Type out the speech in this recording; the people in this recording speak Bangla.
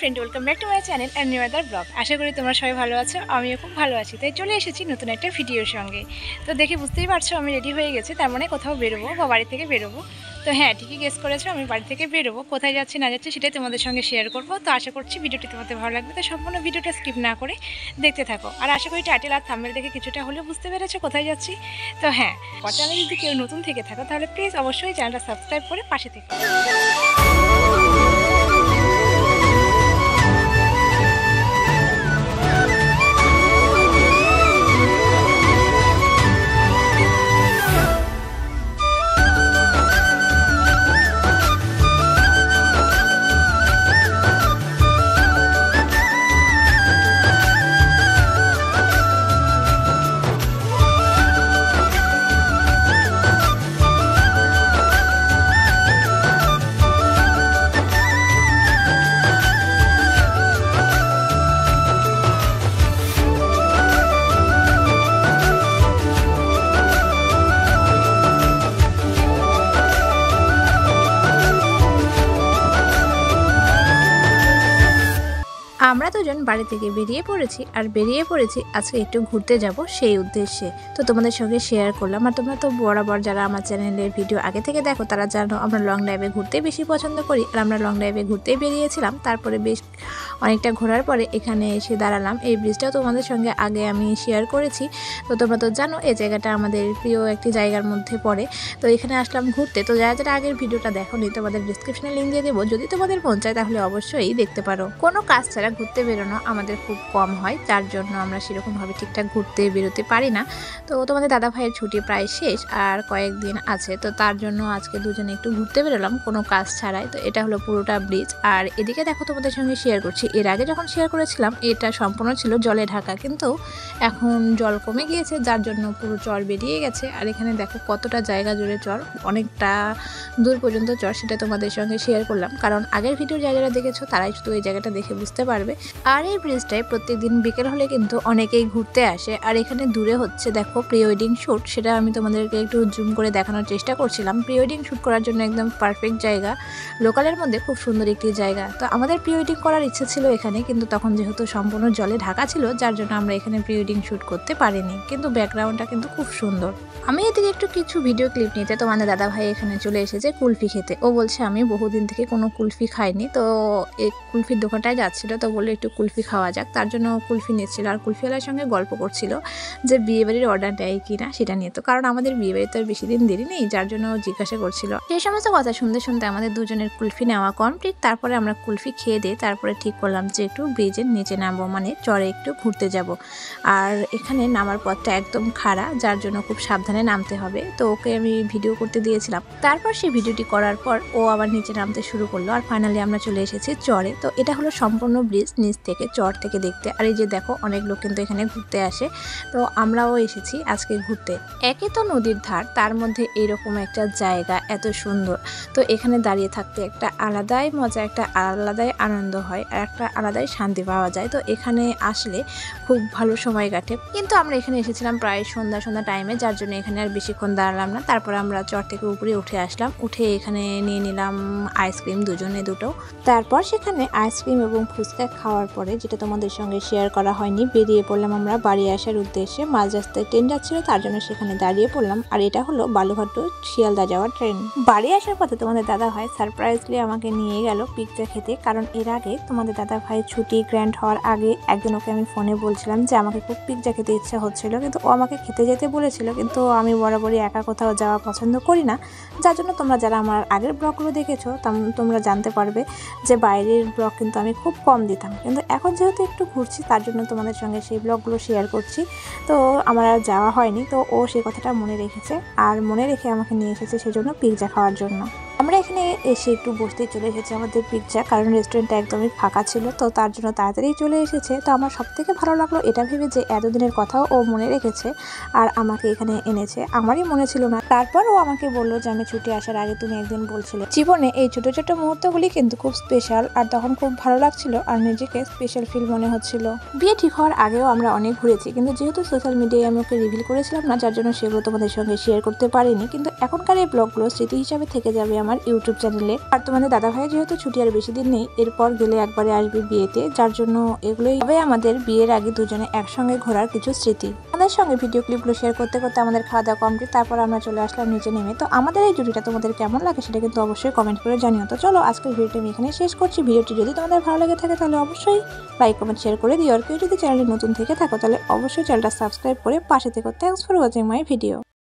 Friend, welcome back to my channel and new other blog. আশা করি তোমরা সবাই ভালো আছো, আমিও খুব ভালো আছি। তাই চলে এসেছি নতুন একটা ভিডিওর সঙ্গে। তো দেখে বুঝতেই পারছো আমি রেডি হয়ে গেছি, তার মানে কোথাও বেরোবো বা বাড়ি থেকে বেরোবো। তো হ্যাঁ, ঠিকই গেস করেছো, আমি বাড়ি থেকে বেরোবো। কোথায় যাচ্ছি না যাচ্ছি সেটাই তোমাদের সঙ্গে শেয়ার করবো। তো আশা করছি ভিডিওটি তোমাদের ভালো লাগবে। তো সম্পূর্ণ ভিডিওটা স্কিপ না করে দেখতে থাকো। আর আশা করি টাইটেল আর থাম্বনেল দেখে কিছুটা হলেও বুঝতে পেরেছো কোথায় যাচ্ছি। তো হ্যাঁ, চ্যানেলে যদি কেউ নতুন থেকে থাকো তাহলে প্লিজ অবশ্যই চ্যানেলটা সাবস্ক্রাইব করে পাশে থেকে। আমরা দুজন বাড়ি থেকে বেরিয়ে পড়েছি আর বেরিয়ে পড়েছি আজকে একটু ঘুরতে যাব সেই উদ্দেশ্যে। তো তোমাদের সঙ্গে শেয়ার করলাম। আর তোমরা তো বরাবর যারা আমার চ্যানেলের ভিডিও আগে থেকে দেখো তারা জানো আমরা লং ড্রাইভে ঘুরতে বেশি পছন্দ করি। আর আমরা লং ড্রাইভে ঘুরতেই বেরিয়েছিলাম। তারপরে বেশ অনেকটা ঘোরার পরে এখানে এসে দাঁড়ালাম। এই ব্রিজটাও তোমাদের সঙ্গে আগে আমি শেয়ার করেছি। তো তোমরা তো জানো এই জায়গাটা আমাদের প্রিয় একটি জায়গার মধ্যে পড়ে। তো এখানে আসলাম ঘুরতে। তো যারা যারা আগের ভিডিওটা দেখোনি তোমাদের ডিসক্রিপশনে লিঙ্ক দিয়ে দেবো, যদি তোমাদের মন চায় তাহলে অবশ্যই দেখতে পারো। কোনো কাজ ছাড়া ঘুরতে বেরোনো আমাদের খুব কম হয়, যার জন্য আমরা সেরকমভাবে ঠিকঠাক ঘুরতে বেরোতে পারি না। তো তোমাদের দাদা ভাইয়ের ছুটি প্রায় শেষ আর কয়েকদিন আছে, তো তার জন্য আজকে দুজনে একটু ঘুরতে বেরোলাম কোনো কাজ ছাড়াই। তো এটা হলো পুরোটা ব্রিজ। আর এদিকে দেখো তোমাদের সঙ্গে শেয়ার করছি, এর আগে যখন শেয়ার করেছিলাম এটা সম্পূর্ণ ছিল জলে ঢাকা, কিন্তু এখন জল কমে গিয়েছে যার জন্য পুরো চর বেরিয়ে গেছে। আর এখানে দেখো কতটা জায়গা জুড়ে চর, অনেকটা দূর পর্যন্ত চর, সেটা তোমাদের সঙ্গে শেয়ার করলাম কারণ আগের ভিডিও যারা যারা দেখেছো তারাই শুধু এই জায়গাটা দেখে বুঝতে পারবে। আর এই ব্রিজটায় প্রত্যেকদিন বিকেল হলে কিন্তু অনেকেই ঘুরতে আসে। আর এখানে দূরে হচ্ছে দেখো প্রি ওয়েডিং শ্যুট, সেটা আমি তোমাদেরকে একটু জুম করে দেখানোর চেষ্টা করছিলাম। প্রি ওয়েডিং শ্যুট করার জন্য একদম পারফেক্ট জায়গা, লোকালের মধ্যে খুব সুন্দর একটি জায়গা। তো আমাদের প্রি ওয়েডিং করার ইচ্ছে ছিল এখানে, কিন্তু তখন যেহেতু সম্পূর্ণ জলে ঢাকা ছিল যার জন্য আমরা এখানে প্রি ওয়েডিং শ্যুট করতে পারিনি, কিন্তু ব্যাকগ্রাউন্ডটা কিন্তু খুব সুন্দর। আমি এদিকে একটু কিছু ভিডিও ক্লিপ নিতে তোমাদের দাদা ভাই এখানে চলে এসেছে কুলফি খেতে। ও বলছে আমি বহুদিন থেকে কোনো কুলফি খাইনি, তো এই কুলফির দোকানটায় যাচ্ছিল, তো বললো একটু কুলফি খাওয়া যাক, তার জন্য কুলফি নিচ্ছিল। আর কুলফিওয়ালার সঙ্গে গল্প করছিল যে বিয়েবাড়ির অর্ডার দেয় কি না সেটা নিয়ে। তো কারণ আমাদের বিয়েবাড়িতে আর বেশি দিন দেরি নেই, যার জন্য জিজ্ঞাসা করছিল। সেই সমস্ত কথা শুনতে শুনতে আমাদের দুজনের কুলফি নেওয়া কমপ্লিট। তারপরে আমরা কুলফি খেয়ে দিয়ে তারপরে ঠিক করলাম যে একটু ব্রিজের নিচে নামবো, মানে চরে একটু ঘুরতে যাব। আর এখানে নামার পথটা একদম খাড়া, যার জন্য খুব সাবধানে নামতে হবে। তো ওকে আমি ভিডিও করতে দিয়েছিলাম, তারপর সেই ভিডিওটি করার পর ও আবার নিচে নামতে শুরু করলো। আর ফাইনালি আমরা চলে এসেছি চরে। তো এটা হলো সম্পূর্ণ ব্রিজ নিচ থেকে চর থেকে দেখতে। আর এই যে দেখো অনেক লোক কিন্তু এখানে ঘুরতে আসে, তো আমরাও এসেছি আজকে ঘুরতে। একে তো নদীর ধার, তার মধ্যে এরকম একটা জায়গা এত সুন্দর। তো এখানে দাঁড়িয়ে থাকতে একটা আলাদাই মজা, একটা আলাদাই আনন্দ হয় আর একটা আলাদাই শান্তি পাওয়া যায়। তো এখানে আসলে খুব ভালো সময় কাটে। কিন্তু আমরা এখানে এসেছিলাম প্রায় সন্ধ্যা টাইমে, যার জন্য এখানে আর বেশিক্ষণ দাঁড়ালাম না। তারপর আমরা চর থেকে উপরে উঠে আসলাম, উঠে এখানে নিয়ে নিলাম আইসক্রিম দুজনে দুটো। তারপর সেখানে আইসক্রিম এবং ফুচকা খাওয়ার পরে, যেটা তোমাদের সঙ্গে শেয়ার করা হয়নি, বেরিয়ে পড়লাম আমরা বাড়ি আসার উদ্দেশ্যে। মাঝ রাস্তায় ট্রেন যাচ্ছিল, তার জন্য সেখানে দাঁড়িয়ে পড়লাম। আর এটা হলো বালুঘাট টু শিয়ালদা যাওয়ার ট্রেন। বাড়ি আসার পথে তোমাদের দাদা ভাই সারপ্রাইজলি আমাকে নিয়ে গেল পিৎজা খেতে, কারণ এর আগে তোমাদের দাদা ভাই ছুটি গ্র্যান্ড হওয়ার আগে একদিন ওকে আমি ফোনে বলছিলাম যে আমাকে খুব পিৎজা খেতে ইচ্ছা হচ্ছিল, কিন্তু ও আমাকে খেতে যেতে বলেছিল। কিন্তু আমি বরাবরই একা কোথাও যাওয়া পছন্দ করি না, যার জন্য তোমরা যারা আমার আগের ব্লগগুলো দেখেছো তোমরা জানতে পারবে যে বাইরের ব্লগ কিন্তু আমি খুব কম দিতাম। কিন্তু এখন যেহেতু একটু ঘুরছি তার জন্য তোমাদের সঙ্গে সেই ব্লগগুলো শেয়ার করছি। তো আমার আর যাওয়া হয়নি, তো ও সেই কথাটা মনে রেখেছে আর মনে রেখে আমাকে নিয়ে এসেছে সেজন্য পিৎজা খাওয়ার জন্য। আমরা এখানে এসে একটু বসতে চলে এসেছি আমাদের পিৎজা, কারণ রেস্টুরেন্টটা একদমই ফাঁকা ছিল, তো তার জন্য তাড়াতাড়ি চলে এসেছে। তো আমার সবথেকে ভালো লাগলো এটা ভেবে যে এতদিনের কথাও ও মনে রেখেছে আর আমাকে এখানে এনেছে, আমারই মনে ছিল না। তারপর ও আমাকে বললো যে আমি ছুটি আসার আগে তুমি একদিন বলছিলে জীবনে এই ছোট ছোট মুহূর্তগুলি কিন্তু খুব স্পেশাল, আর তখন খুব ভালো লাগছিল আর নিজেকে স্পেশাল ফিল মনে হচ্ছিল। বিয়ে ঠিক হওয়ার আগেও আমরা অনেক ঘুরেছি, কিন্তু যেহেতু সোশ্যাল মিডিয়ায় আমি ওকে রিভিল করেছিলাম না, যার জন্য সেগুলো তোমাদের সঙ্গে শেয়ার করতে পারিনি। কিন্তু এখনকার এই ব্লগগুলো স্মৃতি হিসাবে থেকে যাবে আমার ইউটিউব চ্যানেলে। আর তোমাদের দাদাভাই যেহেতু ছুটি আর বেশি দিন নেই, এরপর গেলে একবারে আসবে বিয়েতে, যার জন্য এগুলোই হবে আমাদের বিয়ের আগে দুজনে একসঙ্গে ঘোরার কিছু স্মৃতি। আমাদের সঙ্গে ভিডিও ক্লিপগুলো শেয়ার করতে করতে আমাদের খাওয়া দাওয়া কমপ্লিট, তারপর আমরা চলে আসলাম নিচে নেমে। তো আমাদের এই জুটিটা তোমাদের কেমন লাগে সেটা কিন্তু অবশ্যই কমেন্ট করে জানিও। তো চলো আজকের ভিডিওটি আমি এখানে শেষ করছি। ভিডিওটি যদি তোমাদের ভালো লেগে থাকে তাহলে অবশ্যই লাইক কমেন্ট শেয়ার করে দিও। আর কেউ যদি চ্যানেলে নতুন থেকে থাকো তাহলে অবশ্যই চ্যানেলটা সাবস্ক্রাইব করে পাশে থেকো। Thanks for watching my video.